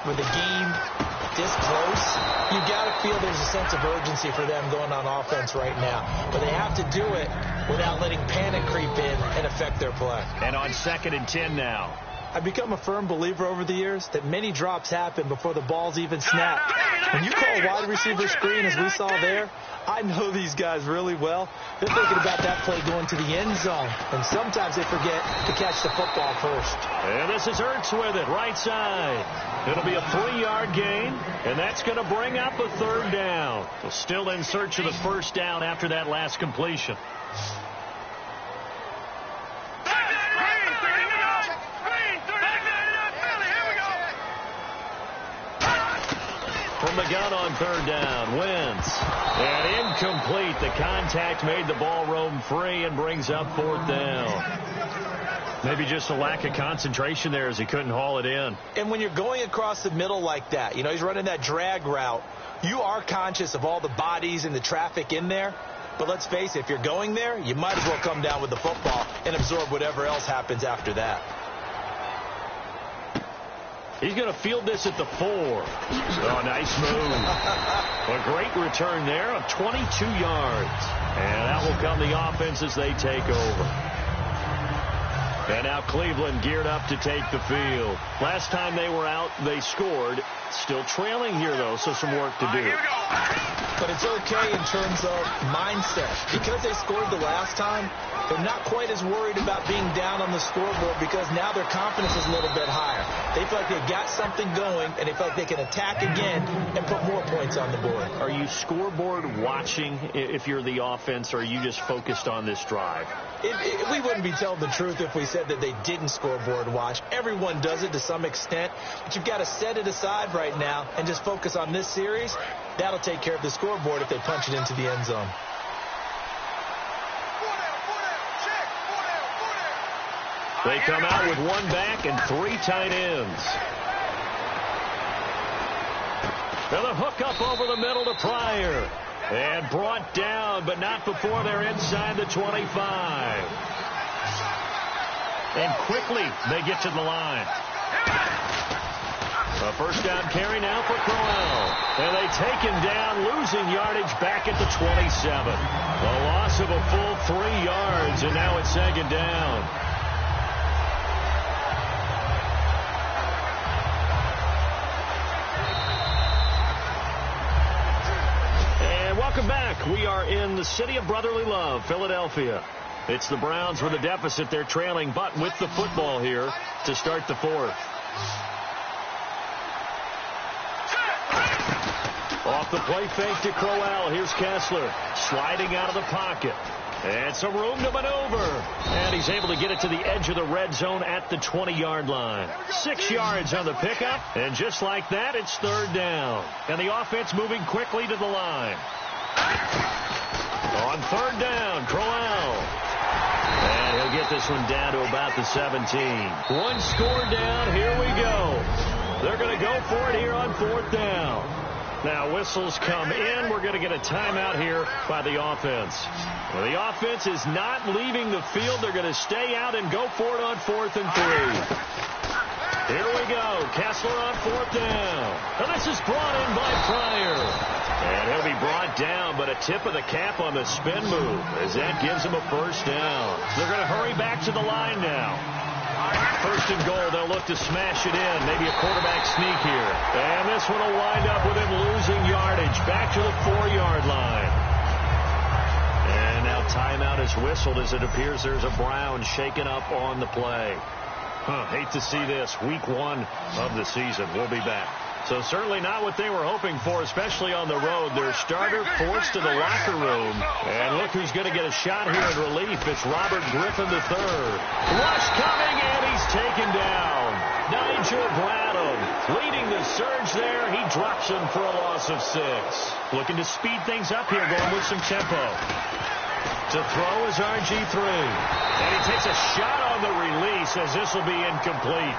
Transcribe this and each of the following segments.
with the game this close, you got to feel there's a sense of urgency for them going on offense right now. But they have to do it without letting panic creep in and affect their play. And on 2nd and 10 now. I've become a firm believer over the years that many drops happen before the ball's even snapped. When you call a wide receiver screen, as we saw there, I know these guys really well. They're thinking about that play going to the end zone, and sometimes they forget to catch the football first. And this is Ertz with it, right side. It'll be a 3-yard gain, and that's going to bring up a 3rd down. So still in search of the 1st down after that last completion. From the gun on 3rd down, Wentz. And incomplete. The contact made the ball roam free and brings up 4th down. Maybe just a lack of concentration there as he couldn't haul it in. And when you're going across the middle like that, you know, he's running that drag route, you are conscious of all the bodies and the traffic in there. But let's face it, if you're going there, you might as well come down with the football and absorb whatever else happens after that. He's going to field this at the 4. Oh, nice move. A great return there of 22 yards. And that will come the offense as they take over. And now Cleveland geared up to take the field. Last time they were out, they scored. Still trailing here, though, so some work to do. But it's okay in terms of mindset. Because they scored the last time, they're not quite as worried about being down on the scoreboard because now their confidence is a little bit higher. They feel like they've got something going, and they feel like they can attack again and put more points on the board. Are you scoreboard watching if you're the offense, or are you just focused on this drive? We wouldn't be telling the truth if we said that they didn't scoreboard watch. Everyone does it to some extent, but you've got to set it aside right now and just focus on this series. That'll take care of the scoreboard if they punch it into the end zone. They come out with 1 back and 3 tight ends. Now the hook up over the middle to Pryor. And brought down, but not before they're inside the 25. And quickly they get to the line. A 1st down carry now for Crowell. And they take him down, losing yardage back at the 27. A loss of a full 3 yards, and now it's 2nd down. Welcome back. We are in the city of brotherly love, Philadelphia. It's the Browns with a deficit. They're trailing, but with the football here to start the 4th. Off the play fake to Crowell. Here's Kessler sliding out of the pocket. And some room to maneuver. And he's able to get it to the edge of the red zone at the 20-yard line. 6 yards on the pickup. And just like that, it's 3rd down. And the offense moving quickly to the line. On 3rd down, Crowell. And he'll get this one down to about the 17. 1 score down. Here we go. They're going to go for it here on 4th down. Now whistles come in. We're going to get a timeout here by the offense. Well, the offense is not leaving the field. They're going to stay out and go for it on 4th and 3. Here we go. Kessler on 4th down. And this is brought in by Pryor. And he'll be brought down, but a tip of the cap on the spin move as that gives him a 1st down. They're going to hurry back to the line now. 1st and goal. They'll look to smash it in. Maybe a quarterback sneak here. And this one will wind up with him losing yardage. Back to the 4-yard line. And now timeout is whistled as it appears there's a Brown shaken up on the play. Hate to see this. Week 1 of the season. We'll be back. So certainly not what they were hoping for, especially on the road. Their starter forced to the locker room. And look who's going to get a shot here in relief. It's Robert Griffin III. Rush coming, and he's taken down. Nigel Bradham leading the surge there. He drops him for a loss of 6. Looking to speed things up here, going with some tempo. To throw is RG3. And he takes a shot on the release as this will be incomplete.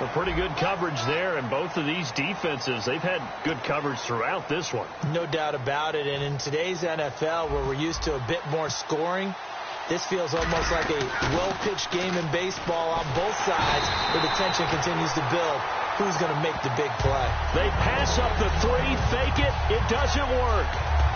A pretty good coverage there, and both of these defenses, they've had good coverage throughout this one. No doubt about it, and in today's NFL, where we're used to a bit more scoring, this feels almost like a well-pitched game in baseball on both sides, where the tension continues to build. Who's going to make the big play? They pass up the three, fake it. It doesn't work.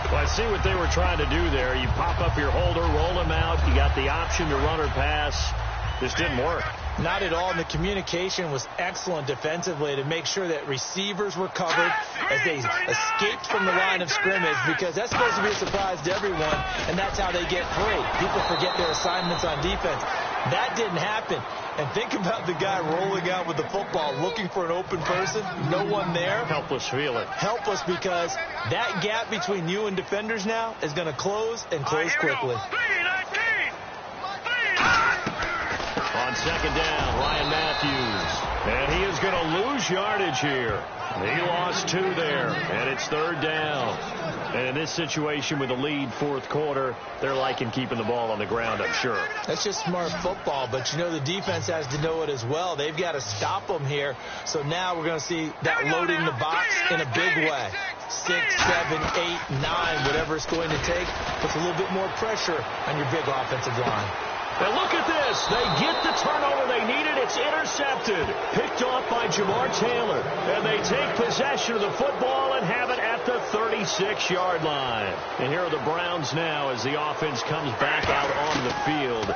Well, I see what they were trying to do there. You pop up your holder, roll him out. You got the option to run or pass. This didn't work. Not at all, and the communication was excellent defensively to make sure that receivers were covered as they escaped from the line of scrimmage, because that's supposed to be a surprise to everyone, and that's how they get free. People forget their assignments on defense. That didn't happen. And think about the guy rolling out with the football, looking for an open person, no one there. Helpless feeling. Helpless, because that gap between you and defenders now is going to close and close quickly. On second down, Ryan Matthews. And he is going to lose yardage here. He lost 2 there, and it's third down. And in this situation with a lead fourth quarter, they're liking keeping the ball on the ground, I'm sure. That's just smart football, but you know the defense has to know it as well. They've got to stop them here. So now we're going to see that loading the box in a big way. 6, 7, 8, 9, whatever it's going to take, puts a little bit more pressure on your big offensive line. And look at this. They get the turnover they needed. It's intercepted. Picked off by Jamar Taylor. And they take possession of the football and have it at the 36-yard line. And here are the Browns now as the offense comes back out on the field.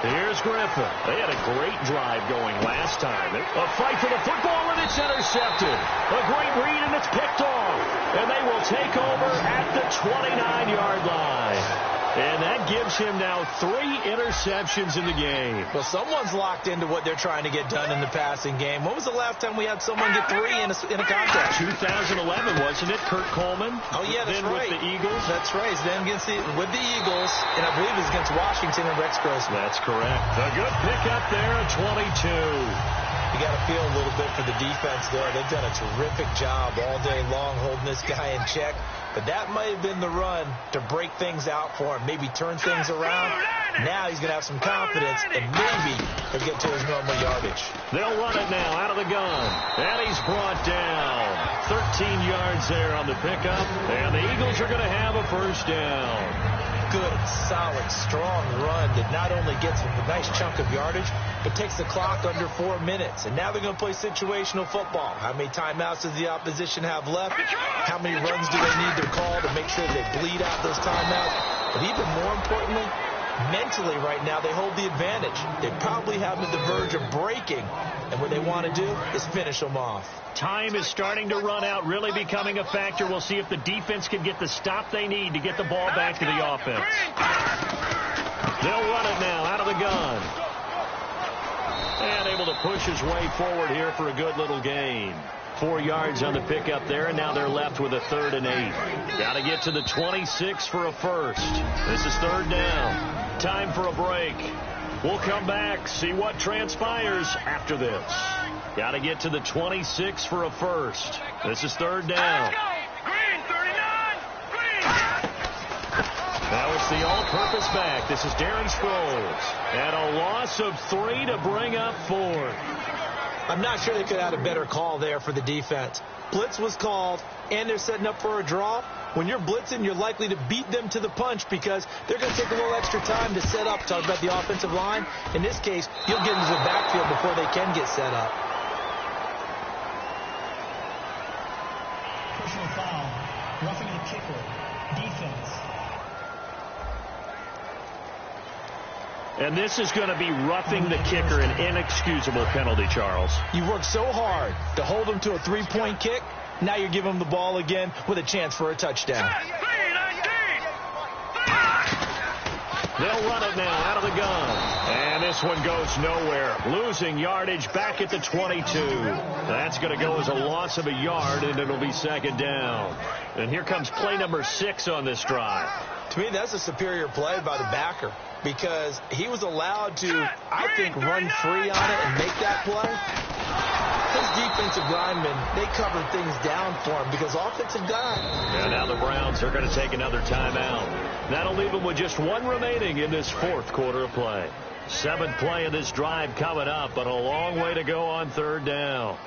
Here's Griffin. They had a great drive going last time. A fight for the football, and it's intercepted. A great read, and it's picked off. And they will take over at the 29-yard line. And that gives him now 3 interceptions in the game. Well, someone's locked into what they're trying to get done in the passing game. When was the last time we had someone get 3 in a contest? 2011, wasn't it? Kurt Coleman. Oh, yeah, that's then right. With the Eagles. That's right. Then with the Eagles, and I believe it was against Washington and Rex Grossman. That's correct. A good pickup there at 22. You got to feel a little bit for the defense there. They've done a terrific job all day long holding this guy in check. But that might have been the run to break things out for him, maybe turn things around. Now he's going to have some confidence, and maybe he'll get to his normal yardage. They'll run it now out of the gun. And he's brought down. 13 yards there on the pickup. And the Eagles are going to have a first down. Good, solid, strong run that not only gets him a nice chunk of yardage, but takes the clock under 4 minutes. And now they're going to play situational football. How many timeouts does the opposition have left? How many runs do they need to call to make sure they bleed out those timeouts? But even more importantly, mentally right now, they hold the advantage. They probably have them at the verge of breaking. And what they want to do is finish them off. Time is starting to run out, really becoming a factor. We'll see if the defense can get the stop they need to get the ball back to the offense. They'll run it now out of the gun. And able to push his way forward here for a good little gain. 4 yards on the pickup there, and now they're left with a 3rd and 8. Got to get to the 26 for a first. This is third down. Time for a break. We'll come back, see what transpires after this. Got to get to the 26 for a first. This is third down. Now it's the all-purpose back. This is Darren Sproles. And a loss of 3 to bring up 4. I'm not sure they could have had a better call there for the defense. Blitz was called, and they're setting up for a draw. When you're blitzing, you're likely to beat them to the punch because they're going to take a little extra time to set up. Talk about the offensive line. In this case, you'll get into the backfield before they can get set up. Personal foul, roughing the kicker, defense. And this is going to be roughing the kicker, an inexcusable penalty, Charles. You worked so hard to hold them to a 3-point kick. Now you're giving them the ball again with a chance for a touchdown. They'll run it now out of the gun. And this one goes nowhere. Losing yardage back at the 22. That's going to go as a loss of a yard, and it'll be second down. And here comes play number 6 on this drive. To me, that's a superior play by the backer because he was allowed to, I think, run free on it and make that play. His defensive linemen, they covered things down for him because offensive guy. And now the Browns are going to take another timeout. That'll leave them with just 1 remaining in this fourth quarter of play. Seventh play of this drive coming up, but a long way to go on third down. All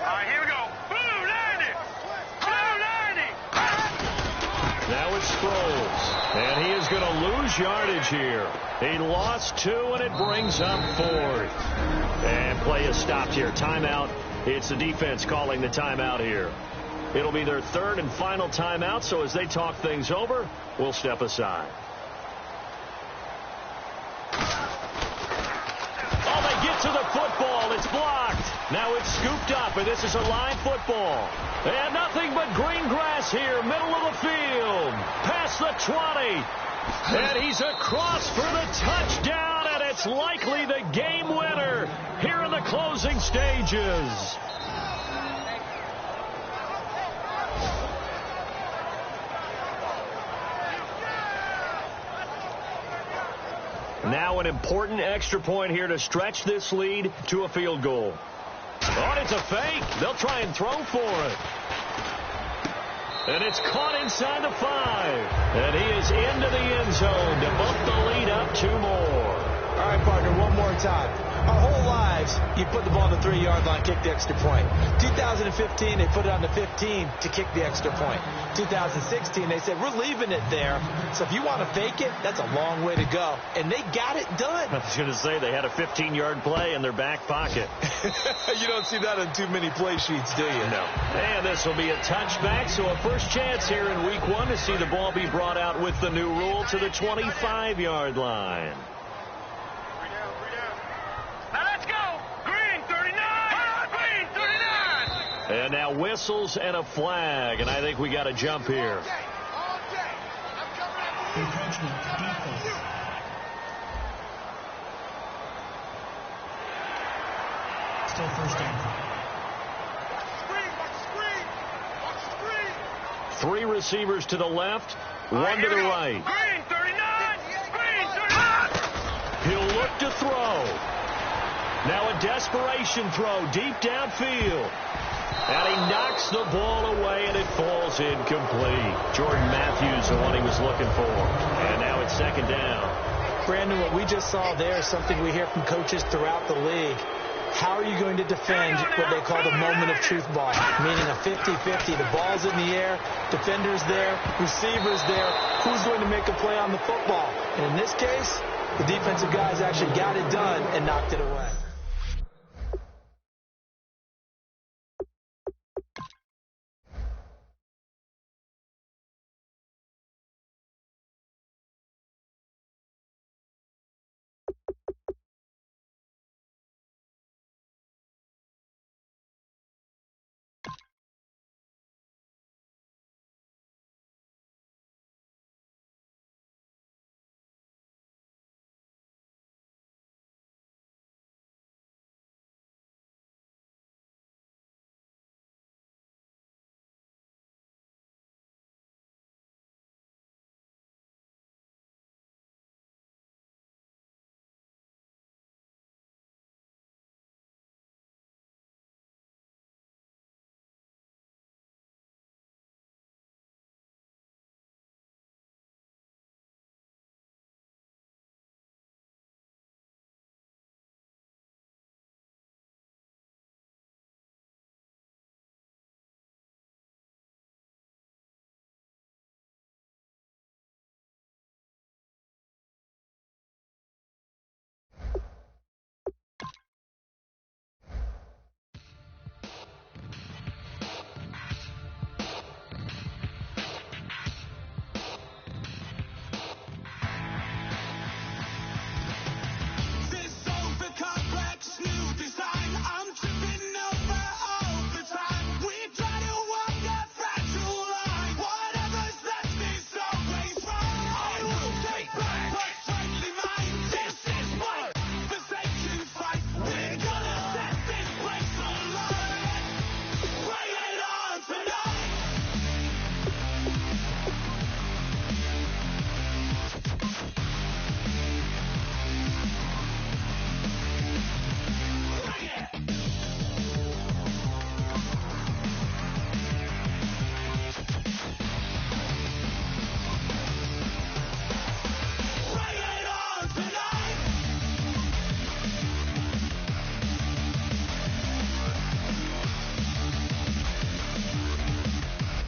right, here we go. Blue 90! Blue 90! Now it's Sproles, and he is going to lose yardage here. He lost 2, and it brings up 4th. And play is stopped here. Timeout. It's the defense calling the timeout here. It'll be their third and final timeout, so as they talk things over, we'll step aside. Oh, they get to the football. It's blocked. Now it's scooped up, and this is a line football. And nothing but green grass here, middle of the field. Past the 20. And he's across for the touchdown, and it's likely the game winner here in the closing stages. Now an important extra point here to stretch this lead to a field goal. Oh, and it's a fake. They'll try and throw for it. And it's caught inside the 5. And he is into the end zone to bump the lead up 2 more. All right, partner, one more time. Our whole lives, you put the ball on the 3-yard line, kick the extra point. 2015, they put it on the 15 to kick the extra point. 2016, they said, we're leaving it there. So if you want to fake it, that's a long way to go. And they got it done. I was going to say they had a 15-yard play in their back pocket. You don't see that on too many play sheets, do you? No. And this will be a touchback, so a first chance here in week 1 to see the ball be brought out with the new rule to the 25-yard line. And now whistles and a flag, and I think we got a jump here. Encroachment, defense. Still first down. Watch the screen. 3 receivers to the left, 1 to the right. Green 39! Green 39! He'll look to throw. Now a desperation throw deep downfield. And he knocks the ball away, and it falls incomplete. Jordan Matthews, the one he was looking for. And now it's second down. Brandon, what we just saw there is something we hear from coaches throughout the league. How are you going to defend what they call the moment of truth ball, meaning a 50-50? The ball's in the air, defenders there, receivers there. Who's going to make a play on the football? And in this case, the defensive guys actually got it done and knocked it away.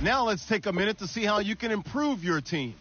Now let's take a minute to see how you can improve your team.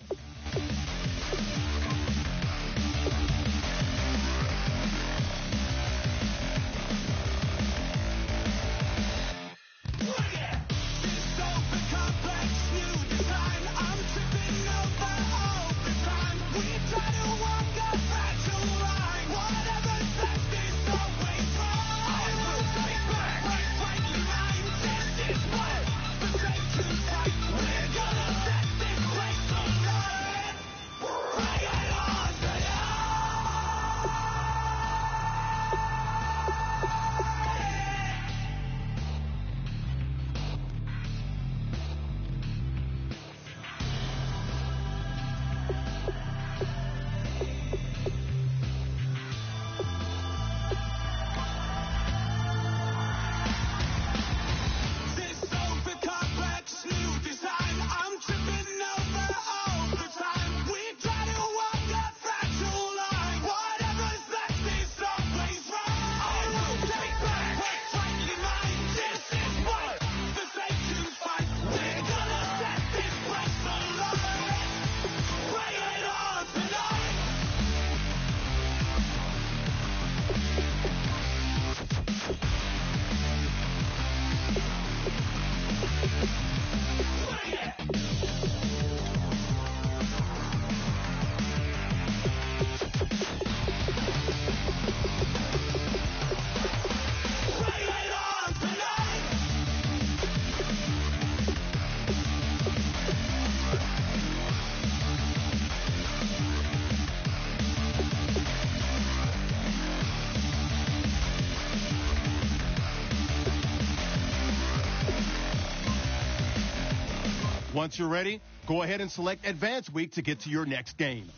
Once you're ready, go ahead and select Advance Week to get to your next game.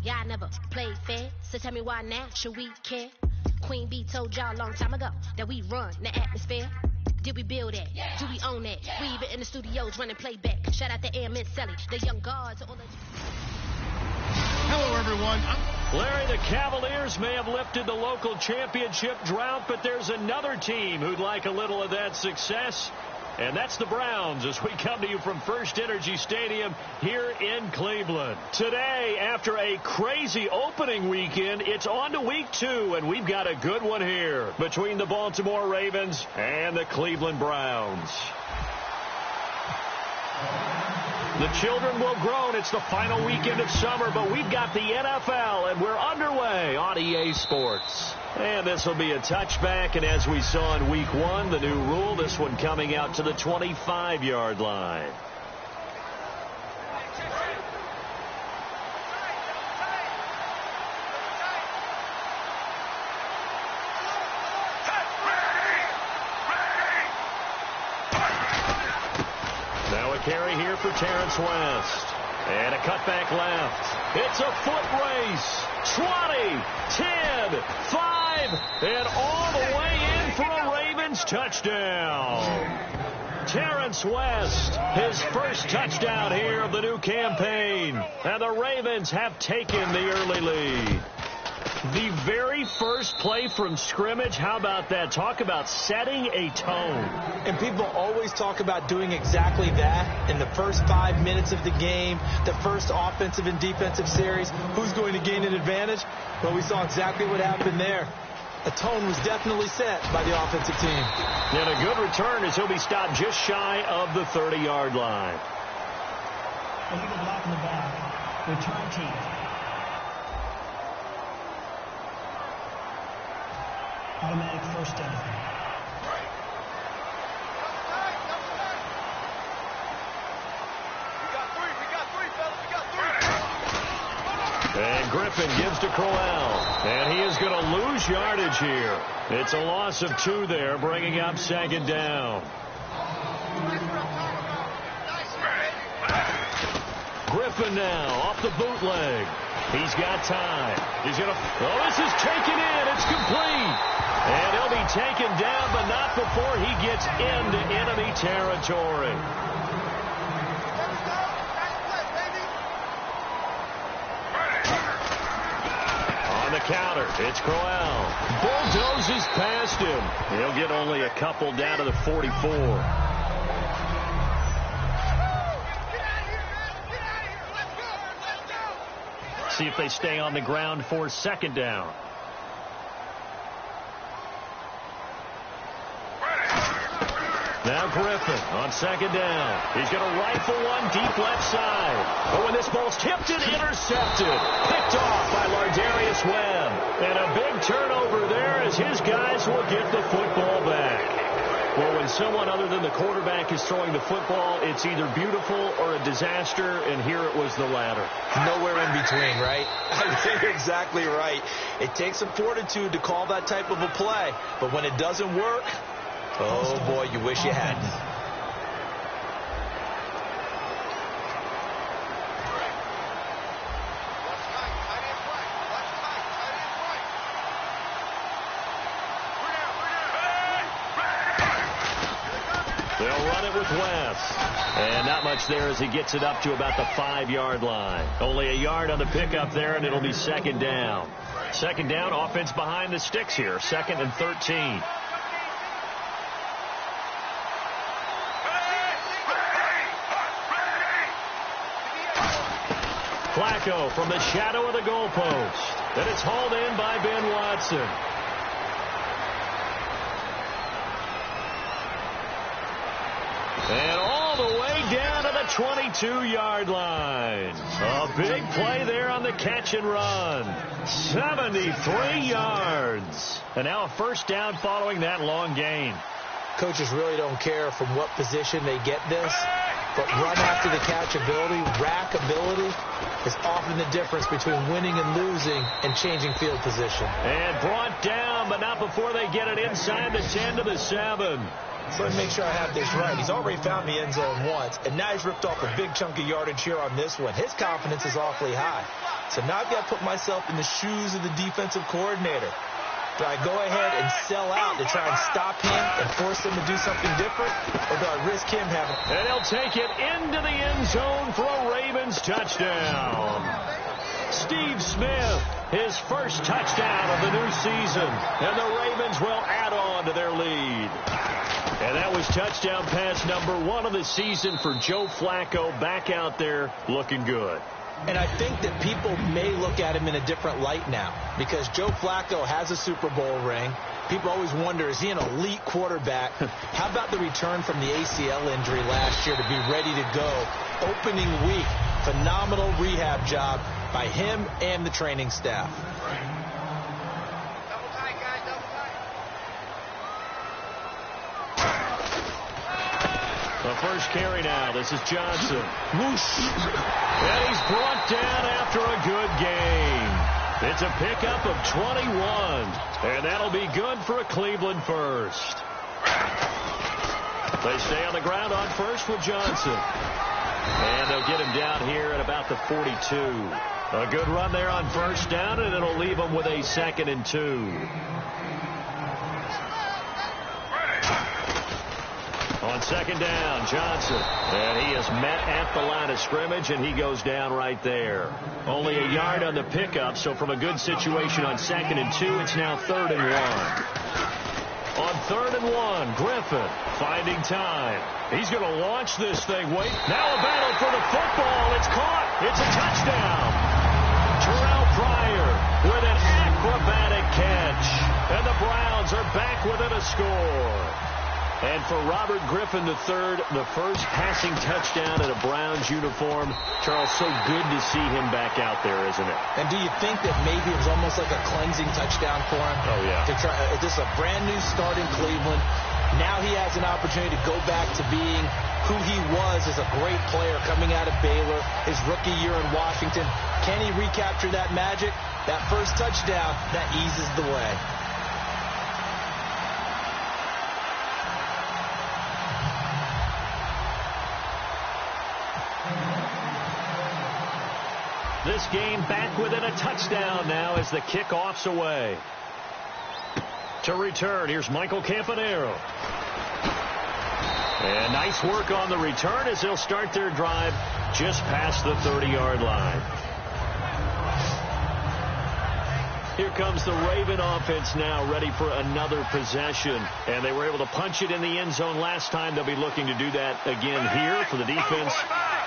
Y'all never played fair, so tell me why now should we care? Queen Bee told y'all a long time ago that we run the atmosphere. Did we build that? Yeah. Do we own that? Yeah. We even in the studios running playback. Shout out to Airman Selly, the young guards, all the... Hello, everyone. Larry, the Cavaliers may have lifted the local championship drought, but there's another team who'd like a little of that success, and that's the Browns, as we come to you from First Energy Stadium here in Cleveland. Today, after a crazy opening weekend, it's on to week 2, and we've got a good one here between the Baltimore Ravens and the Cleveland Browns. The children will groan. It's the final weekend of summer, but we've got the NFL, and we're underway on EA Sports. And this will be a touchback, and as we saw in week 1, the new rule, this one coming out to the 25-yard line. Now a carry here for Terrence West. And a cutback left. It's a foot race. 20, 10, 5, and all the way in for a Ravens touchdown. Terrence West, his first touchdown here of the new campaign. And the Ravens have taken the early lead. The very first play from scrimmage, how about that? Talk about setting a tone. And people always talk about doing exactly that in the first 5 minutes of the game, the first offensive and defensive series. Who's going to gain an advantage? Well, we saw exactly what happened there. The tone was definitely set by the offensive team. And a good return as he'll be stopped just shy of the 30-yard line. Illegal block in the back. Return team. Automatic first down. And Griffin gives to Crowell. And he is going to lose yardage here. It's a loss of 2 there, bringing up second down. Griffin now off the bootleg. He's got time. He's going to... Oh, this is taken in. It's complete. And he'll be taken down, but not before he gets into enemy territory. On the counter, it's Crowell. Bulldozes past him. He'll get only a couple down to the 44. See if they stay on the ground for second down. Now Griffin on second down. He's going to rifle one deep left side. But when this ball's tipped and intercepted, picked off by Lardarius Webb. And a big turnover there as his guys will get the football back. Well, when someone other than the quarterback is throwing the football, it's either beautiful or a disaster, and here it was the latter. Nowhere in between, right? I think you're exactly right. It takes some fortitude to call that type of a play, but when it doesn't work, oh boy, you wish you hadn't. They'll run it with West. And not much there as he gets it up to about the 5-yard line. Only a yard on the pickup there, and it'll be second down. Second down, offense behind the sticks here. 2nd and 13. Flacco from the shadow of the goalpost. And it's hauled in by Ben Watson. And all the way down to the 22-yard line. A big play there on the catch and run. 73 yards. And now a first down following that long gain. Coaches really don't care from what position they get this, but run after the catch ability, rack ability, is often the difference between winning and losing and changing field position. And brought down, but not before they get it inside the 10 to the 7. So let me make sure I have this right. He's already found the end zone once, and now he's ripped off a big chunk of yardage here on this one. His confidence is awfully high. So now I've got to put myself in the shoes of the defensive coordinator. Do I go ahead and sell out to try and stop him and force him to do something different, or do I risk him having... And he'll take it into the end zone for a Ravens touchdown. Steve Smith, his first touchdown of the new season, and the Ravens will add on to their lead. And that was touchdown pass number 1 of the season for Joe Flacco, back out there looking good. And I think that people may look at him in a different light now because Joe Flacco has a Super Bowl ring. People always wonder, is he an elite quarterback? How about the return from the ACL injury last year to be ready to go? Opening week, phenomenal rehab job by him and the training staff. The first carry now. This is Johnson. Whoosh. And he's brought down after a good game. It's a pickup of 21. And that'll be good for a Cleveland first. They stay on the ground on first with Johnson. And they'll get him down here at about the 42. A good run there on first down, and it'll leave them with a 2nd and 2. On second down, Johnson. And he is met at the line of scrimmage, and he goes down right there. Only a yard on the pickup, so from a good situation on 2nd and 2, it's now 3rd and 1. On 3rd and 1, Griffin finding time. He's going to launch this thing. Wait, now a battle for the football. It's caught. It's a touchdown. Terrell Pryor with an acrobatic catch. And the Browns are back within a score. And for Robert Griffin III, the first passing touchdown in a Browns uniform. Charles, so good to see him back out there, isn't it? And do you think that maybe it was almost like a cleansing touchdown for him? Oh, yeah. This is a brand new start in Cleveland. Now he has an opportunity to go back to being who he was as a great player coming out of Baylor, his rookie year in Washington. Can he recapture that magic? That first touchdown, that eases the way. This game back within a touchdown now as the kickoff's away. To return, here's Michael Campanaro. And nice work on the return as they'll start their drive just past the 30-yard line. Here comes the Raven offense now, ready for another possession. And they were able to punch it in the end zone last time. They'll be looking to do that again here for the defense.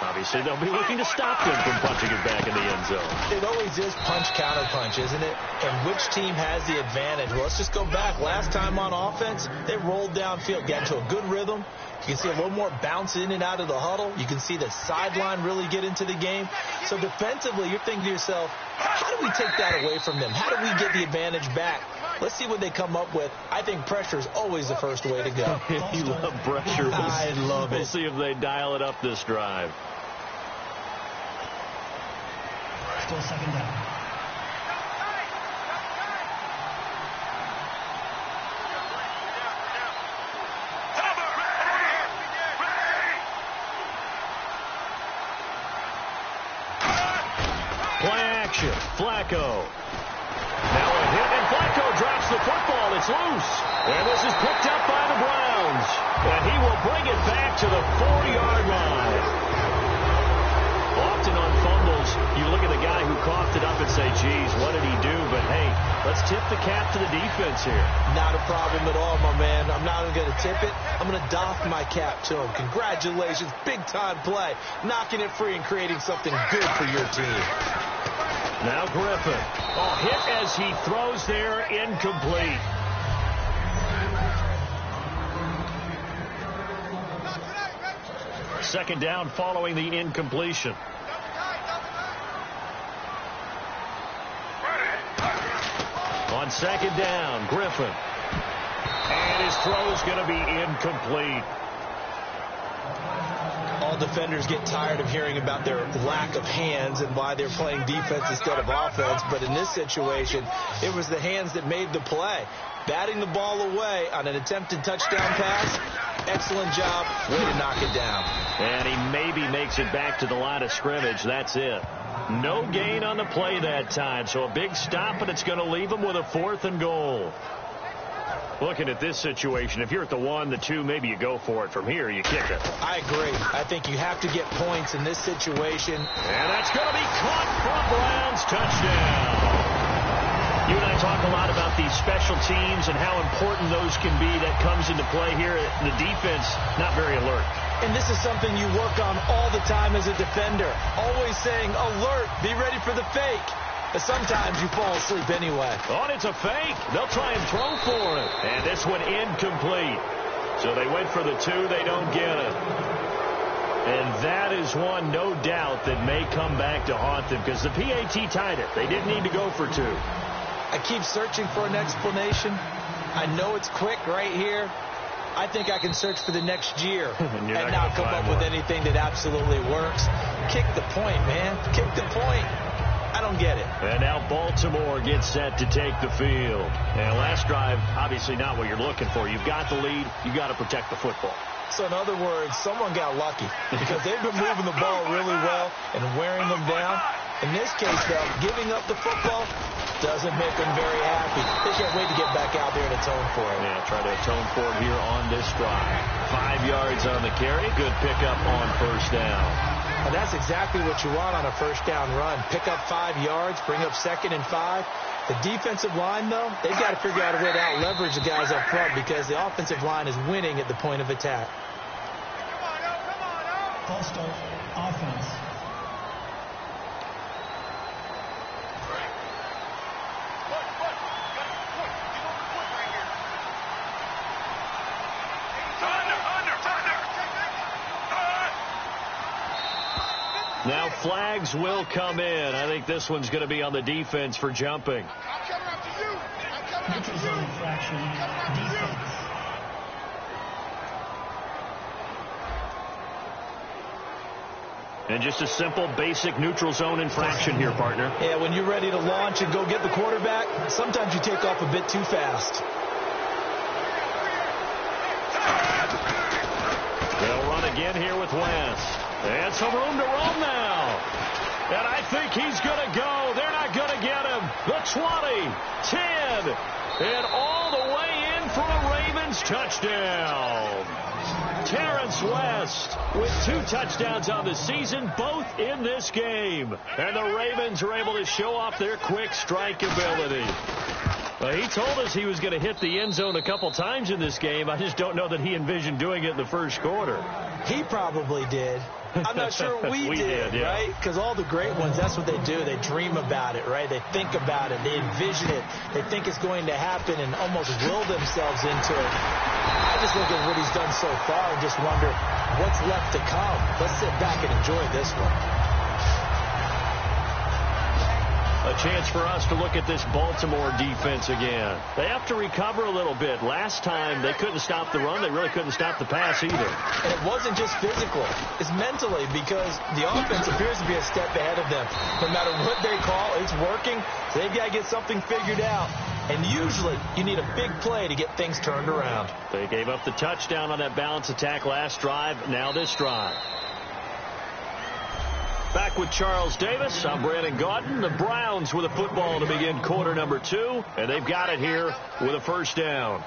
Obviously, they'll be looking to stop them from punching it back in the end zone. It always is punch-counter-punch, isn't it? And which team has the advantage? Well, let's just go back. Last time on offense, they rolled downfield, got into a good rhythm. You can see a little more bounce in and out of the huddle. You can see the sideline really get into the game. So defensively, you're thinking to yourself, how do we take that away from them? How do we get the advantage back? Let's see what they come up with. I think pressure is always the first way to go. You love pressure. I love it. We'll see if they dial it up this drive. Still second down. Flacco. Now a hit, and Flacco drops the football. It's loose. And this is picked up by the Browns. And he will bring it back to the 4-yard line. Often on fumbles, you look at the guy who coughed it up and say, geez, what did he do? But, hey, let's tip the cap to the defense here. Not a problem at all, my man. I'm not going to tip it. I'm going to doff my cap to him. Congratulations. Big-time play. Knocking it free and creating something good for your team. Now Griffin. Oh, hit as he throws there, incomplete. Second down following the incompletion. On second down, Griffin. And his throw's going to be incomplete. All defenders get tired of hearing about their lack of hands and why they're playing defense instead of offense. But in this situation, it was the hands that made the play. Batting the ball away on an attempted touchdown pass. Excellent job. Way to knock it down. And he maybe makes it back to the line of scrimmage. That's it. No gain on the play that time. So a big stop, and it's going to leave him with a 4th and goal. Looking at this situation, if you're at the 1, the 2, maybe you go for it. From here, you kick it. I agree. I think you have to get points in this situation. And that's going to be caught for a Browns touchdown. You and I talk a lot about these special teams and how important those can be. That comes into play here. The defense, not very alert. And this is something you work on all the time as a defender. Always saying, alert, be ready for the fake. But sometimes you fall asleep anyway. Oh, and it's a fake. They'll try and throw for it. And this one incomplete. So they went for the 2. They don't get it. And that is one, no doubt, that may come back to haunt them because the PAT tied it. They didn't need to go for 2. I keep searching for an explanation. I know it's quick right here. I think I can search for the next year and not come up with anything that absolutely works. Kick the point, man. Kick the point. I don't get it. And now Baltimore gets set to take the field. And last drive, obviously not what you're looking for. You've got the lead. You've got to protect the football. So in other words, someone got lucky because they've been moving the ball really well and wearing them down. In this case, though, giving up the football doesn't make them very happy. They can't wait to get back out there and atone for it. Yeah, try to atone for it here on this drive. 5 yards on the carry. Good pickup on first down. And that's exactly what you want on a first down run. Pick up 5 yards, bring up 2nd and 5. The defensive line, though, they've got to figure out a way to out-leverage the guys up front because the offensive line is winning at the point of attack. False start, offense. Now flags will come in. I think this one's going to be on the defense for jumping. Neutral zone infraction, defense. And just a simple, basic neutral zone infraction here, partner. Yeah, when you're ready to launch and go get the quarterback, sometimes you take off a bit too fast. They'll run again here with West. And some room to roam now. And I think he's going to go. They're not going to get him. The 20, 10, and all the way in for a Ravens touchdown. Terrence West with 2 touchdowns on the season, both in this game. And the Ravens are able to show off their quick strike ability. Well, he told us he was going to hit the end zone a couple times in this game. I just don't know that he envisioned doing it in the first quarter. He probably did. I'm not sure we did, yeah. right? Because all the great ones, that's what they do. They dream about it, right? They think about it. They envision it. They think it's going to happen and almost will themselves into it. I just look at what he's done so far and just wonder what's left to come. Let's sit back and enjoy this one. A chance for us to look at this Baltimore defense again. They have to recover a little bit. Last time, they couldn't stop the run. They really couldn't stop the pass either. And it wasn't just physical. It's mentally because the offense appears to be a step ahead of them. No matter what they call, it's working. So they've got to get something figured out. And usually, you need a big play to get things turned around. They gave up the touchdown on that balance attack last drive. Now this drive. Back with Charles Davis. I'm Brandon Gaudin. The Browns with a football to begin quarter number 2. And they've got it here with a first down.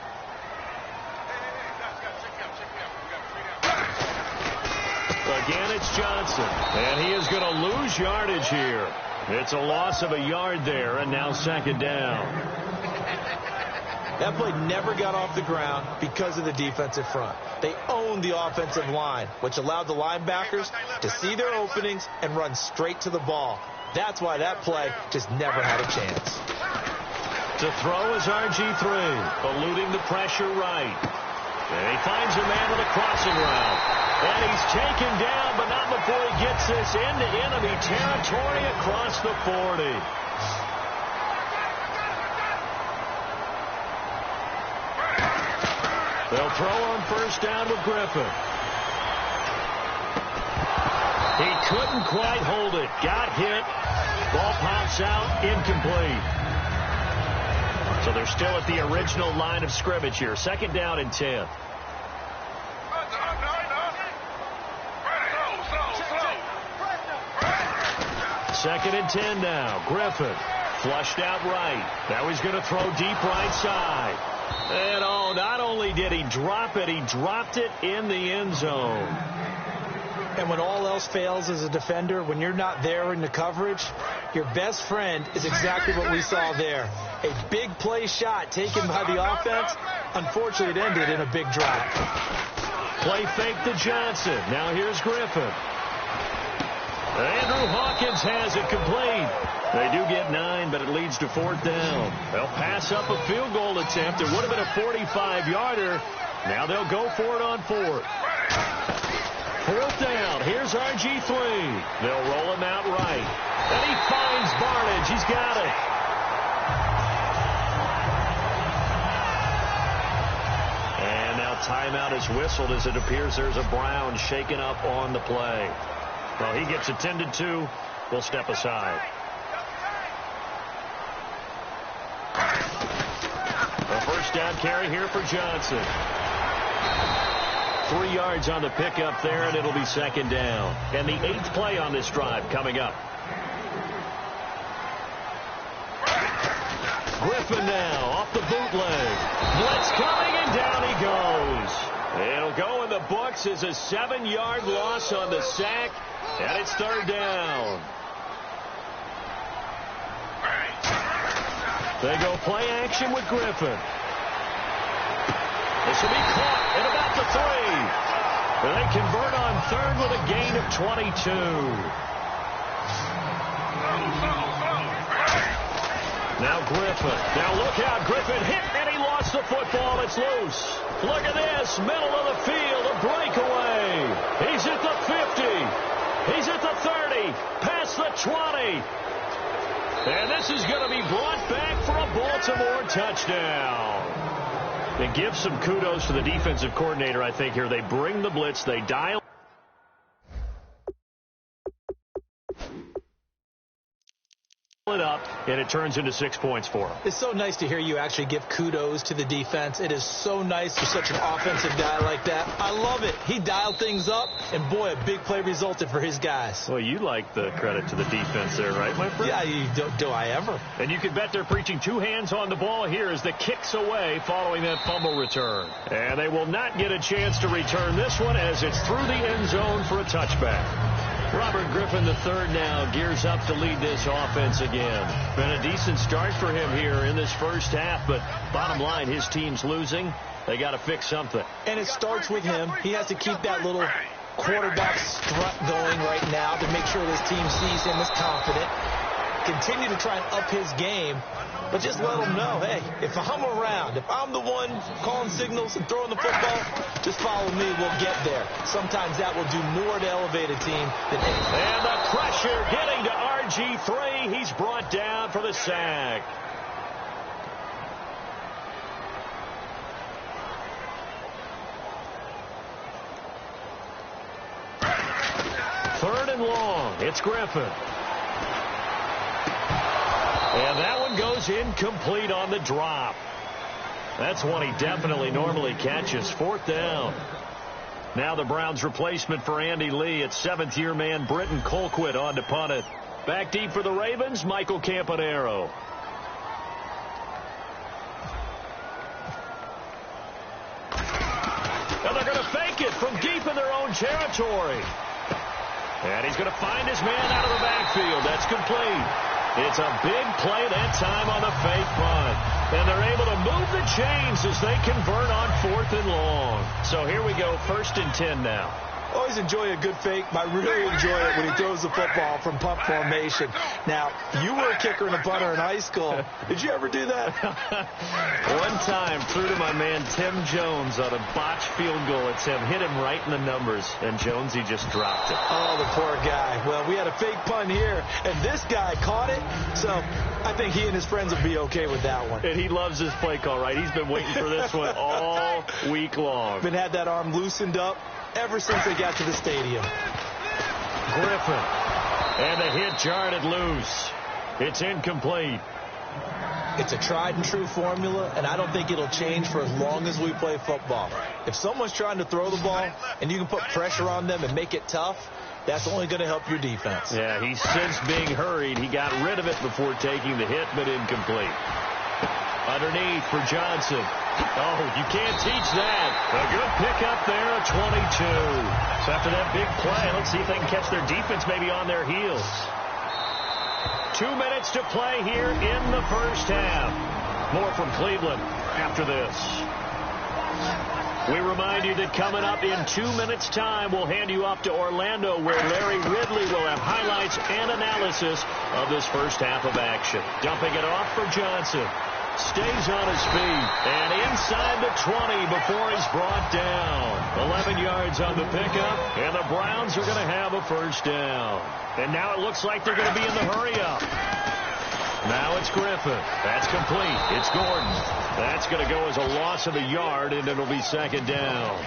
Again, it's Johnson. And he is going to lose yardage here. It's a loss of a yard there, and now second down. That play never got off the ground because of the defensive front. They owned the offensive line, which allowed the linebackers to see their openings and run straight to the ball. That's why that play just never had a chance. To throw is RG3, eluding the pressure right. And he finds a man with a crossing route. And he's taken down, but not before he gets this into enemy territory across the 40. They'll throw on first down with Griffin. He couldn't quite hold it. Got hit. Ball pops out. Incomplete. So they're still at the original line of scrimmage here. Second down and 10. Second and 10 now. Griffin flushed out right. Now he's going to throw deep right side. And not only did he drop it, he dropped it in the end zone. And when all else fails as a defender, when you're not there in the coverage, your best friend is exactly what we saw there. A big play shot taken by the offense. Unfortunately, it ended in a big drop. Play fake to Johnson. Now here's Griffin. Andrew Hawkins has it complete. They do get 9, but it leads to fourth down. They'll pass up a field goal attempt. It would have been a 45-yarder. Now they'll go for it on fourth. Fourth down. Here's RG3. They'll roll him out right. And he finds Barnage. He's got it. And now timeout is whistled as it appears there's a Brown shaken up on the play. Well, he gets attended to. We'll step aside. A first down carry here for Johnson. 3 yards on the pickup there, and it'll be second down. And the 8th play on this drive coming up. Griffin now off the bootleg. Blitz coming, and down he goes. It'll go in the books as a 7-yard loss on the sack, and it's third down. They go play action with Griffin. This will be caught at about the 3. And they convert on third with a gain of 22. Now Griffin. Now look out. Griffin hit, and he lost the football. It's loose. Look at this. Middle of the field. A breakaway. He's at the 50. He's at the 30, past the 20. And this is going to be brought back for a Baltimore touchdown. And give some kudos to the defensive coordinator, I think, here. They bring the blitz, they dial it up, and it turns into 6 points for him. It's so nice to hear you actually give kudos to the defense. It is so nice for such an offensive guy like that. I love it. He dialed things up, and boy, a big play resulted for his guys. Well, you like the credit to the defense there, right, my friend? Yeah, do I ever? And you can bet they're preaching two hands on the ball here as the kick's away following that fumble return. And they will not get a chance to return this one as it's through the end zone for a touchback. Robert Griffin III now gears up to lead this offense again. Been a decent start for him here in this first half, but bottom line, his team's losing. They got to fix something. And it starts with him. He has to keep that little quarterback strut going right now to make sure this team sees him as confident. Continue to try and up his game, but just let him know, hey, if I'm around, if I'm the one calling signals and throwing the football, just follow me, we'll get there. Sometimes that will do more to elevate a team than anything. And the pressure getting to RG3. He's brought down for the sack. Third and long. It's Griffin. And that one goes incomplete on the drop. That's one he definitely normally catches. Fourth down. Now the Browns' replacement for Andy Lee at seventh-year man Britton Colquitt on to punt it. Back deep for the Ravens, Michael Campanaro. And they're going to fake it from deep in their own territory. And he's going to find his man out of the backfield. That's complete. It's a big play that time on the fake punt. And they're able to move the chains as they convert on fourth and long. So here we go, 1st and 10 now. Always enjoy a good fake, but I really enjoy it when he throws the football from punt formation. Now, you were a kicker and a punter in high school. Did you ever do that? One time, threw to my man Tim Jones on a botched field goal. It's him, hit him right in the numbers, and Jonesy just dropped it. Oh, the poor guy. Well, we had a fake punt here, and this guy caught it, so I think he and his friends will be okay with that one. And he loves his play call, right? He's been waiting for this one all week long. Been had that arm loosened up ever since they got to the stadium. Griffin. And the hit jarred loose. It's incomplete. It's a tried and true formula, and I don't think it'll change for as long as we play football. If someone's trying to throw the ball and you can put pressure on them and make it tough, that's only going to help your defense. Yeah, he's since being hurried. He got rid of it before taking the hit, but incomplete. Underneath for Johnson. Oh, you can't teach that. A good pickup there at 22. So after that big play, let's see if they can catch their defense maybe on their heels. 2 minutes to play here in the first half. More from Cleveland after this. We remind you that coming up in 2 minutes' time, we'll hand you off to Orlando, where Larry Ridley will have highlights and analysis of this first half of action. Dumping it off for Johnson. Stays on his feet. And inside the 20 before he's brought down. 11 yards on the pickup. And the Browns are going to have a first down. And now it looks like they're going to be in the hurry-up. Now it's Griffin. That's complete. It's Gordon. That's going to go as a loss of a yard, and it'll be second down.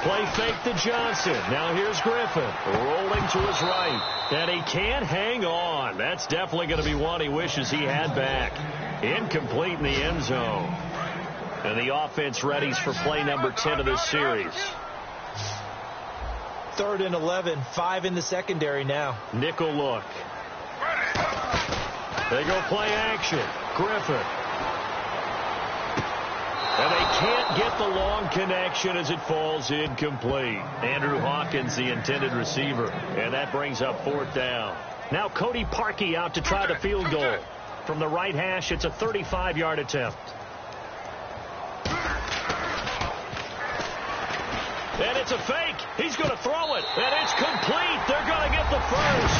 Play fake to Johnson. Now here's Griffin rolling to his right. And he can't hang on. That's definitely going to be one he wishes he had back. Incomplete in the end zone. And the offense readies for play number 10 of this series. 3rd and 11, 5 in the secondary now. Nickel look. They go play action. Griffin. And they can't get the long connection as it falls incomplete. Andrew Hawkins, the intended receiver. And that brings up 4th down. Now Cody Parkey out to try the field goal. From the right hash, it's a 35-yard attempt. And it's a fake. He's going to throw it. And it's complete. They're going to get the first.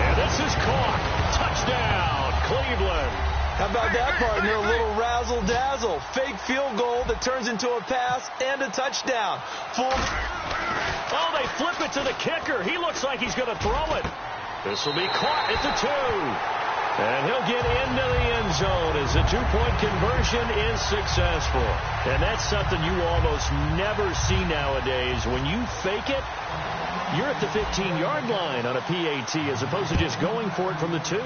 And this is caught. Touchdown, Cleveland. How about that, partner. A little razzle-dazzle. Fake field goal that turns into a pass and a touchdown. Oh, they flip it to the kicker. He looks like he's going to throw it. This will be caught at the 2. And he'll get into the end zone as the 2-point conversion is successful. And that's something you almost never see nowadays. When you fake it, you're at the 15-yard line on a PAT as opposed to just going for it from the 2.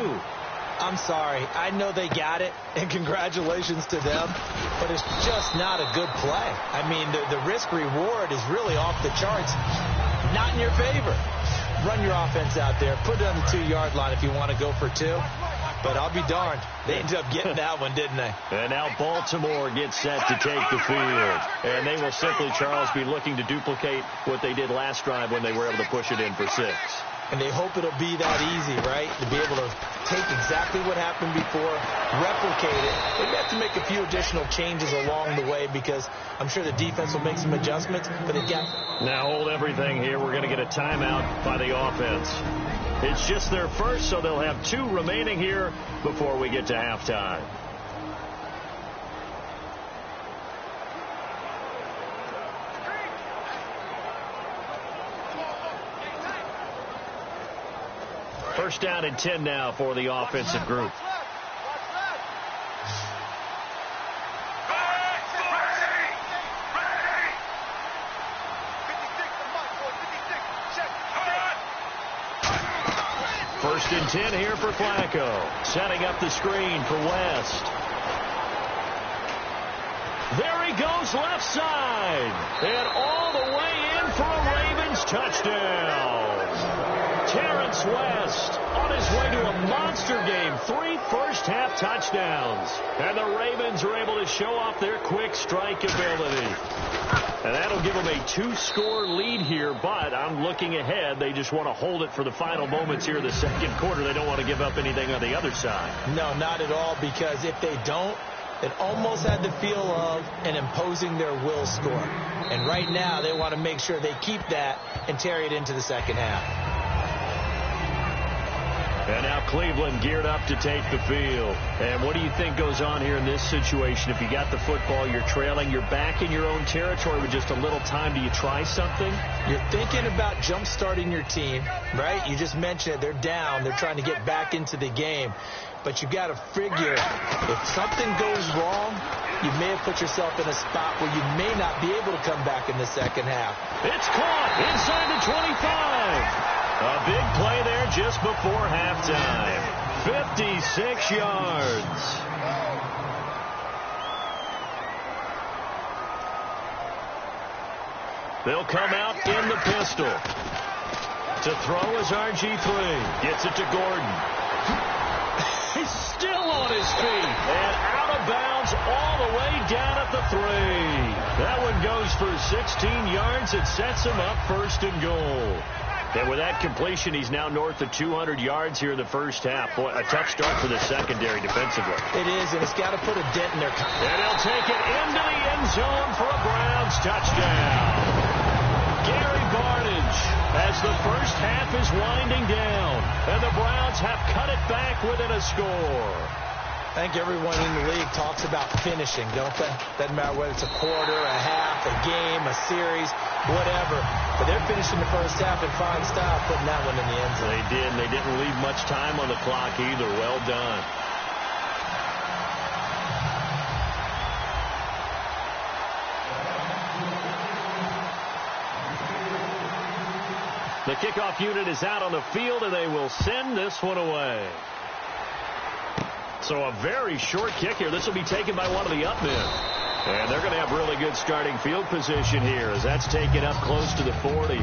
I'm sorry. I know they got it, and congratulations to them, but it's just not a good play. I mean, the risk-reward is really off the charts. Not in your favor. Run your offense out there. Put it on the 2-yard line if you want to go for 2. But I'll be darned. They ended up getting that one, didn't they? And now Baltimore gets set to take the field. And they will simply, Charles, be looking to duplicate what they did last drive when they were able to push it in for 6. And they hope it'll be that easy, right? To be able to take exactly what happened before, replicate it. They have to make a few additional changes along the way because I'm sure the defense will make some adjustments, but they got... Now hold everything here. We're going to get a timeout by the offense. It's just their first, so they'll have 2 remaining here before we get to halftime. First down and 10 now for the offensive group. First and 10 here for Flacco. Setting up the screen for West. There he goes left side. And all the way in for a Ravens touchdown. Terrence West on his way to a monster game. 3 first-half touchdowns. And the Ravens are able to show off their quick strike ability. And that'll give them a 2-score lead here, but I'm looking ahead. They just want to hold it for the final moments here in the second quarter. They don't want to give up anything on the other side. No, not at all, because if they don't, it almost had the feel of an imposing their will score. And right now, they want to make sure they keep that and carry it into the second half. And now Cleveland geared up to take the field. And what do you think goes on here in this situation? If you got the football, you're trailing, you're back in your own territory with just a little time. Do you try something? You're thinking about jump-starting your team, right? You just mentioned it. They're down. They're trying to get back into the game. But you got to figure if something goes wrong, you may have put yourself in a spot where you may not be able to come back in the second half. It's caught inside the 25. A big play there just before halftime. 56 yards. They'll come out in the pistol. To throw is RG3. Gets it to Gordon. He's still on his feet. And out of bounds all the way down at the 3. That one goes for 16 yards. It sets him up first and goal. And with that completion, he's now north of 200 yards here in the first half. Boy, a tough start for the secondary defensively. It is, and it's got to put a dent in their... And he'll take it into the end zone for a Browns touchdown. Gary Barnidge, as the first half is winding down, and the Browns have cut it back within a score. I think everyone in the league talks about finishing, don't they? Doesn't matter whether it's a quarter, a half, a game, a series, whatever. But they're finishing the first half in fine style, putting that one in the end zone. They did, and they didn't leave much time on the clock either. Well done. The kickoff unit is out on the field, and they will send this one away. So a very short kick here. This will be taken by one of the up men. And they're going to have really good starting field position here as that's taken up close to the 40.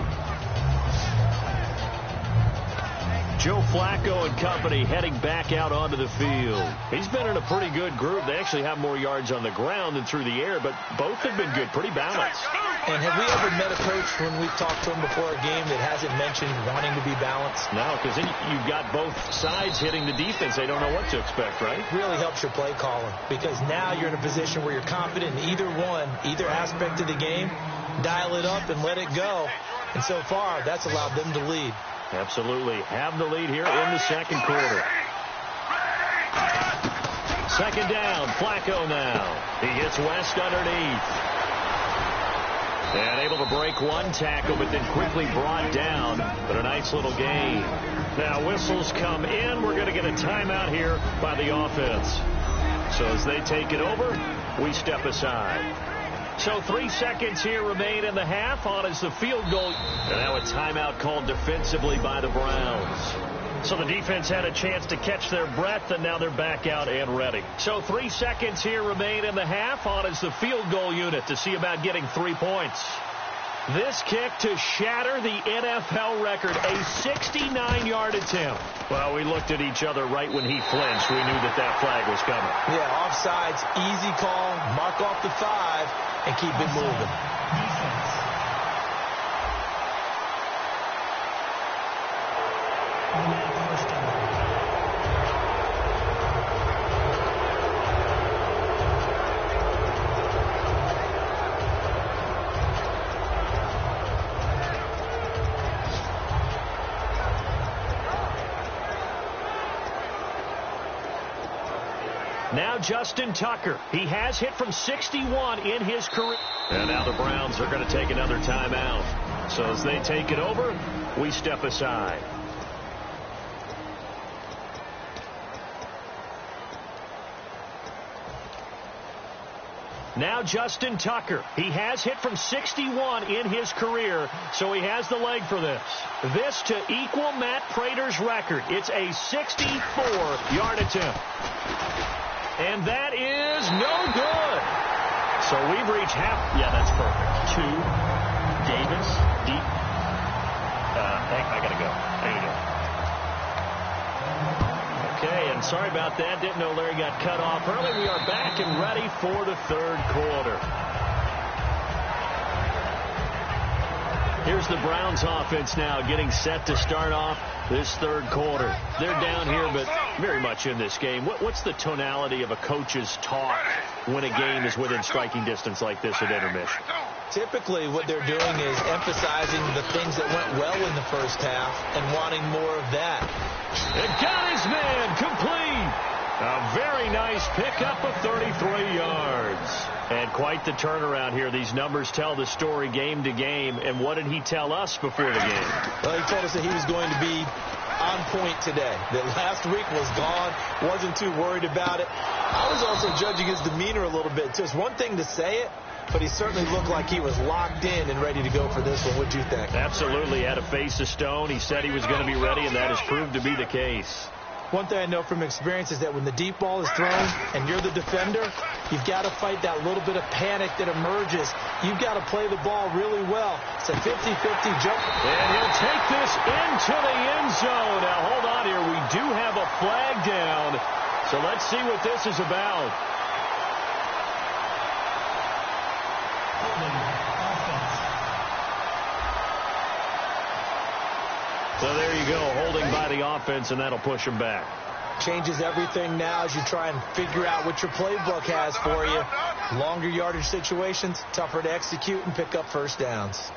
Joe Flacco and company heading back out onto the field. He's been in a pretty good group. They actually have more yards on the ground than through the air, but both have been good, pretty balanced. And have we ever met a coach when we've talked to him before a game that hasn't mentioned wanting to be balanced? No, because then you've got both sides hitting the defense. They don't know what to expect, right? It really helps your play calling because now you're in a position where you're confident in either one, either aspect of the game. Dial it up and let it go. And so far, that's allowed them to lead. Absolutely. Have the lead here in the second quarter. Second down, Flacco now. He hits West underneath. And able to break one tackle, but then quickly brought down. But a nice little gain. Now whistles come in. We're going to get a timeout here by the offense. So as they take it over, we step aside. So 3 seconds here remain in the half. On is the field goal. And now a timeout called defensively by the Browns. So the defense had a chance to catch their breath, and now they're back out and ready. So 3 seconds here remain in the half. On is the field goal unit to see about getting 3 points. This kick to shatter the NFL record, a 69-yard attempt. Well, we looked at each other right when he flinched. We knew that that flag was coming. Yeah, offsides, easy call, mark off the 5, and keep it moving. Defense. First down. Now Justin Tucker. He has hit from 61 in his career. And now the Browns are going to take another timeout. So as they take it over, we step aside. Now Justin Tucker. He has hit from 61 in his career, so he has the leg for this. This to equal Matt Prater's record. It's a 64-yard attempt. And that is no good. So we've reached half. Yeah, that's perfect. 2. Davis. Deep. I got to go. There you go. Okay, and sorry about that. Didn't know Larry got cut off early. We are back and ready for the third quarter. Here's the Browns offense now getting set to start off this third quarter. They're down here, but very much in this game. What's the tonality of a coach's talk when a game is within striking distance like this at intermission? Typically, what they're doing is emphasizing the things that went well in the first half and wanting more of that. It got his man complete. A very nice pickup of 33 yards. And quite the turnaround here. These numbers tell the story game to game. And what did he tell us before the game? Well, he told us that he was going to be on point today. That last week was gone. Wasn't too worried about it. I was also judging his demeanor a little bit, too. It's one thing to say it, but he certainly looked like he was locked in and ready to go for this one. What'd you think? Absolutely. Had a face of stone. He said he was going to be ready, and that has proved to be the case. One thing I know from experience is that when the deep ball is thrown and you're the defender, you've got to fight that little bit of panic that emerges. You've got to play the ball really well. It's a 50-50 jump. And he'll take this into the end zone. Now, hold on here. We do have a flag down. So let's see what this is about. So there you go, holding by the offense, and that'll push him back. Changes everything now as you try and figure out what your playbook has for you. Longer yardage situations, tougher to execute and pick up first downs.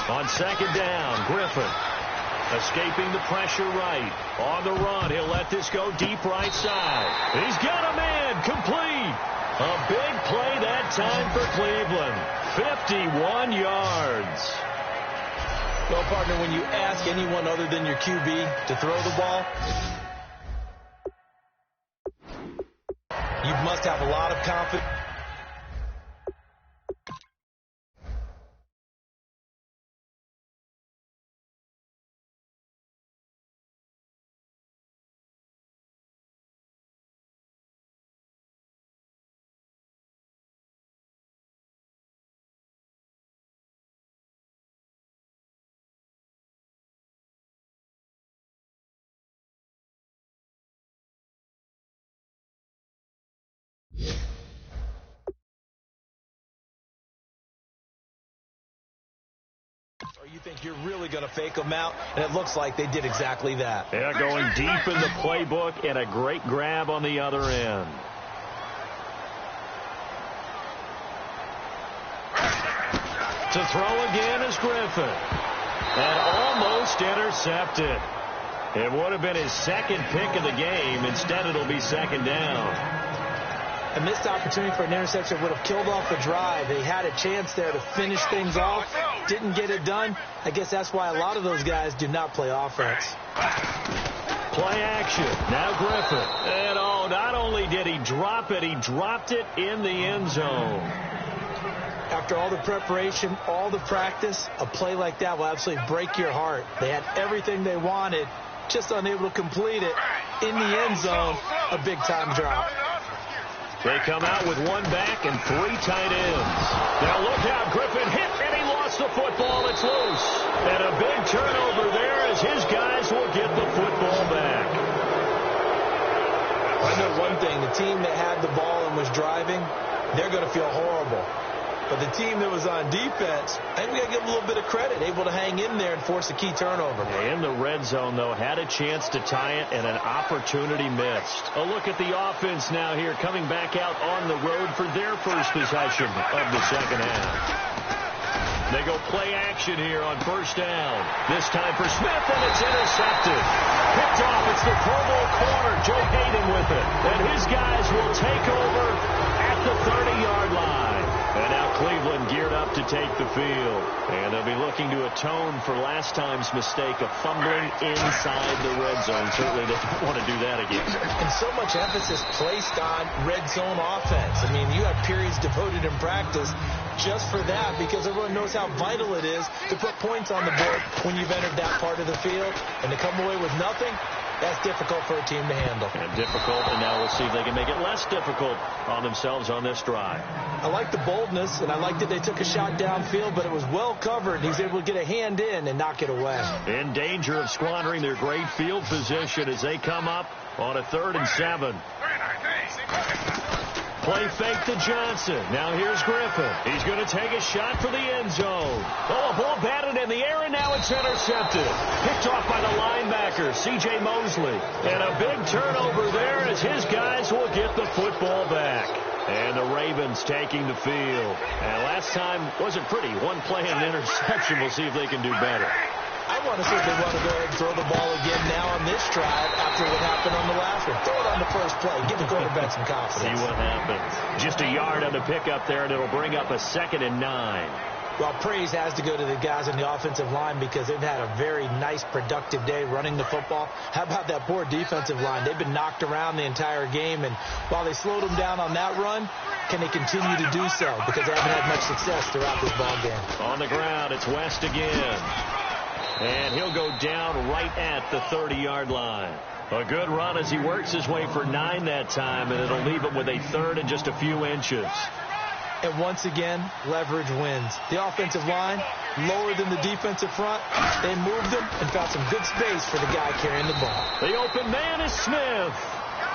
On second down, Griffin escaping the pressure right. On the run, he'll let this go deep right side. He's got a man complete. A big play that time for Cleveland. 51 yards. Well, partner, when you ask anyone other than your QB to throw the ball, you must have a lot of confidence. Or you think you're really going to fake them out, and it looks like they did exactly that. Yeah, going deep in the playbook and a great grab on the other end. To throw again is Griffin. And almost intercepted. It would have been his second pick of the game. Instead, it'll be second down. A missed opportunity for an interception would have killed off the drive. They had a chance there to finish things off. Didn't get it done. I guess that's why a lot of those guys do not play offense. Play action. Now Griffin. And not only did he drop it, he dropped it in the end zone. After all the preparation, all the practice, a play like that will absolutely break your heart. They had everything they wanted, just unable to complete it. In the end zone, a big-time drop. They come out with one back and 3 tight ends. Now look out, Griffin hit, and he lost the football. It's loose. And a big turnover there as his guys will get the football back. I know one thing. The team that had the ball and was driving, they're going to feel horrible. But the team that was on defense, I think we got to give them a little bit of credit, able to hang in there and force a key turnover. In the red zone, though, had a chance to tie it and an opportunity missed. A look at the offense now here, coming back out on the road for their first possession of the second half. They go play action here on first down. This time for Smith, and it's intercepted. Picked off. It's the Pro Bowl corner, Joe Hayden with it. And his guys will take over at the 30-yard line. And now Cleveland geared up to take the field. And they'll be looking to atone for last time's mistake of fumbling inside the red zone. Certainly they don't want to do that again. And so much emphasis placed on red zone offense. I mean, you have periods devoted in practice just for that, because everyone knows how vital it is to put points on the board when you've entered that part of the field. And to come away with nothing, that's difficult for a team to handle. And difficult, and now we'll see if they can make it less difficult on themselves on this drive. I like the boldness, and I like that they took a shot downfield, but it was well covered. He was able to get a hand in and knock it away. In danger of squandering their great field position as they come up on a 3rd and 7. Play fake to Johnson. Now here's Griffin. He's going to take a shot for the end zone. Oh, a ball batted in the air, and now it's intercepted. Picked off by the linebacker, C.J. Mosley. And a big turnover there as his guys will get the football back. And the Ravens taking the field. And last time wasn't pretty. One play and an interception. We'll see if they can do better. I want to see if they want to go ahead and throw the ball again now on this drive after what happened on the last one. Throw it on the first play. Give the quarterback some confidence. See what happens. Just a yard on the pickup there, and it'll bring up a 2nd and 9. Well, praise has to go to the guys on the offensive line because they've had a very nice, productive day running the football. How about that poor defensive line? They've been knocked around the entire game, and while they slowed them down on that run, can they continue to do so? Because they haven't had much success throughout this ball game. On the ground, it's West again. And he'll go down right at the 30-yard line. A good run as he works his way for 9 that time, and it'll leave him with a 3rd and just a few inches. And once again, leverage wins. The offensive line, lower than the defensive front. They moved them and found some good space for the guy carrying the ball. The open man is Smith.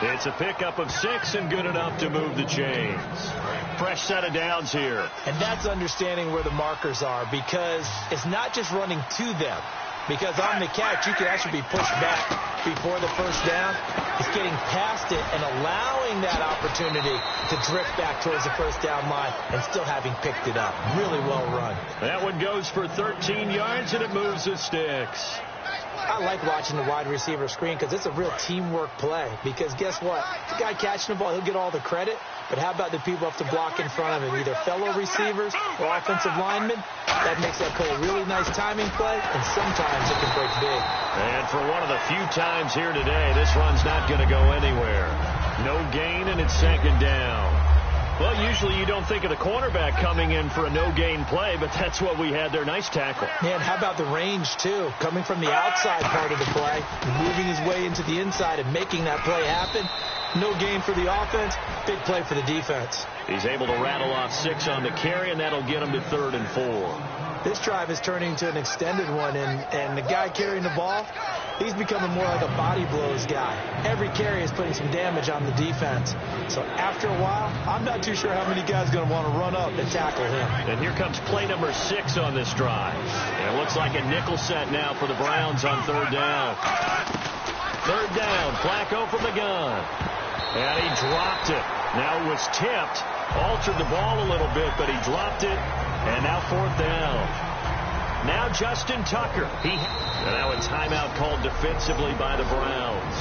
It's a pickup of 6 and good enough to move the chains. Fresh set of downs here. And that's understanding where the markers are, because it's not just running to them. Because on the catch, you can actually be pushed back before the first down. It's getting past it and allowing that opportunity to drift back towards the first down line and still having picked it up. Really well run. That one goes for 13 yards, and it moves the sticks. I like watching the wide receiver screen because it's a real teamwork play. Because guess what? The guy catching the ball, he'll get all the credit. But how about the people have to block in front of him, either fellow receivers or offensive linemen? That makes that play a really nice timing play, and sometimes it can break big. And for one of the few times here today, this run's not going to go anywhere. No gain, and it's 2nd down. Well, usually you don't think of the cornerback coming in for a no-gain play, but that's what we had there. Nice tackle. Man, how about the range, too? Coming from the outside part of the play, moving his way into the inside and making that play happen. No gain for the offense, big play for the defense. He's able to rattle off 6 on the carry, and that'll get him to 3rd and 4. This drive is turning into an extended one, and the guy carrying the ball, he's becoming more like a body blows guy. Every carry is putting some damage on the defense. So after a while, I'm not too sure how many guys are going to want to run up and tackle him. And here comes play number 6 on this drive. And it looks like a nickel set now for the Browns on 3rd down. 3rd down, Flacco from the gun. And he dropped it. Now it was tipped, altered the ball a little bit, but he dropped it. And now 4th down. Now Justin Tucker. Now it's timeout called defensively by the Browns.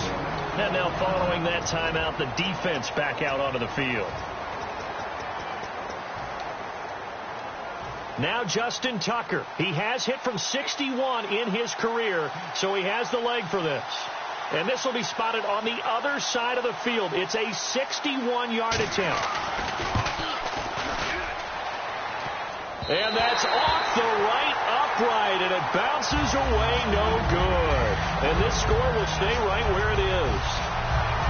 And now following that timeout, the defense back out onto the field. Now Justin Tucker. He has hit from 61 in his career, so he has the leg for this. And this will be spotted on the other side of the field. It's a 61-yard attempt. And that's off the right upright, and it bounces away no good. And this score will stay right where it is.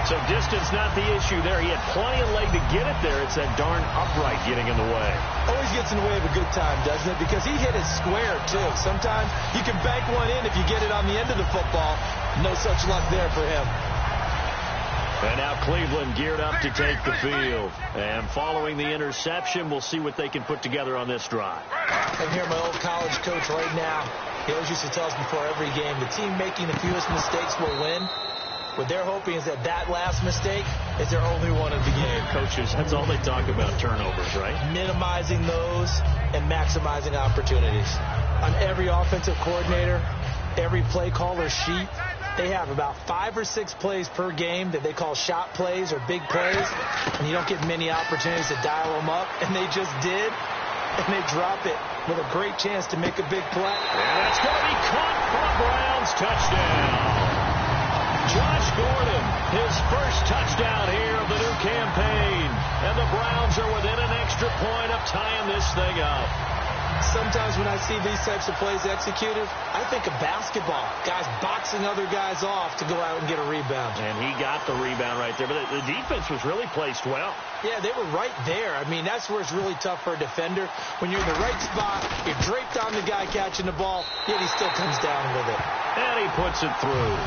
So distance not the issue there. He had plenty of leg to get it there. It's that darn upright getting in the way. Always gets in the way of a good time, doesn't it? Because he hit it square, too. Sometimes you can bank one in if you get it on the end of the football. No such luck there for him. And now Cleveland geared up to take the field. And following the interception, we'll see what they can put together on this drive. I'm here, my old college coach right now. He always used to tell us before every game, the team making the fewest mistakes will win. What they're hoping is that last mistake is their only one of the game. Coaches, that's all they talk about, turnovers, right? Minimizing those and maximizing opportunities. On every offensive coordinator, every play caller sheet, they have about 5 or 6 plays per game that they call shot plays or big plays, and you don't get many opportunities to dial them up, and they just did, and they drop it with a great chance to make a big play. And that's going to be caught for a Browns touchdown. Josh Gordon, his first touchdown here of the new campaign. And the Browns are within an extra point of tying this thing up. Sometimes when I see these types of plays executed, I think of basketball. Guys boxing other guys off to go out and get a rebound. And he got the rebound right there. But the defense was really placed well. Yeah, they were right there. I mean, that's where it's really tough for a defender. When you're in the right spot, you're draped on the guy catching the ball, yet he still comes down with it. And he puts it through.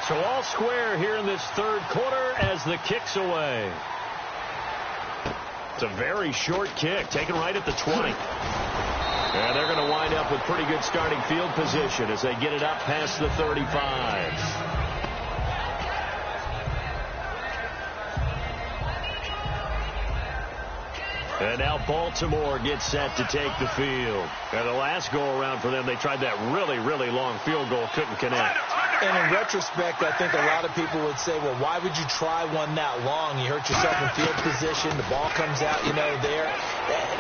So all square here in this third quarter as the kick's away. It's a very short kick, taken right at the 20. And they're going to wind up with pretty good starting field position as they get it up past the 35. And now Baltimore gets set to take the field. And the last go-around for them, they tried that really, really long field goal, couldn't connect. And in retrospect, I think a lot of people would say, well, why would you try one that long? You hurt yourself in field position. The ball comes out, there.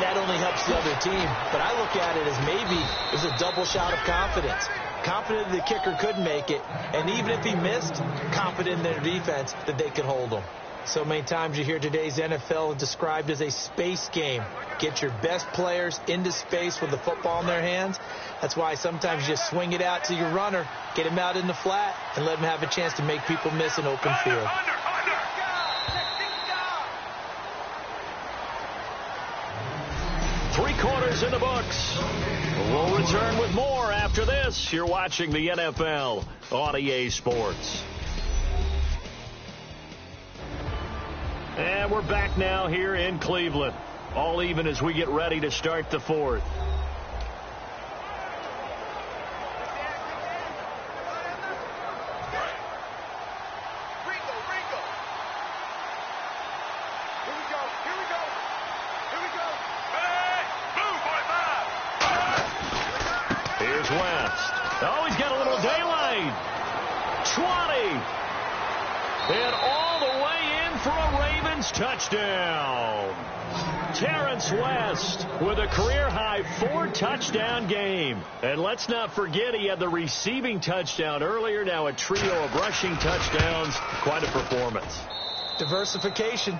That only helps the other team. But I look at it as maybe it's a double shot of confidence. Confident the kicker could make it. And even if he missed, confident in their defense that they could hold him. So many times you hear today's NFL described as a space game. Get your best players into space with the football in their hands. That's why sometimes you just swing it out to your runner, get him out in the flat, and let him have a chance to make people miss an open field. Three quarters in the books. We'll return with more after this. You're watching the NFL on EA Sports. And we're back now here in Cleveland. All even as we get ready to start the fourth. Here's West. Oh, he's got a little daylight. 20. And all the way in for a Ravens touchdown. Terrence West with a career-high 4-touchdown game. And let's not forget he had the receiving touchdown earlier. Now a trio of rushing touchdowns. Quite a performance. Diversification.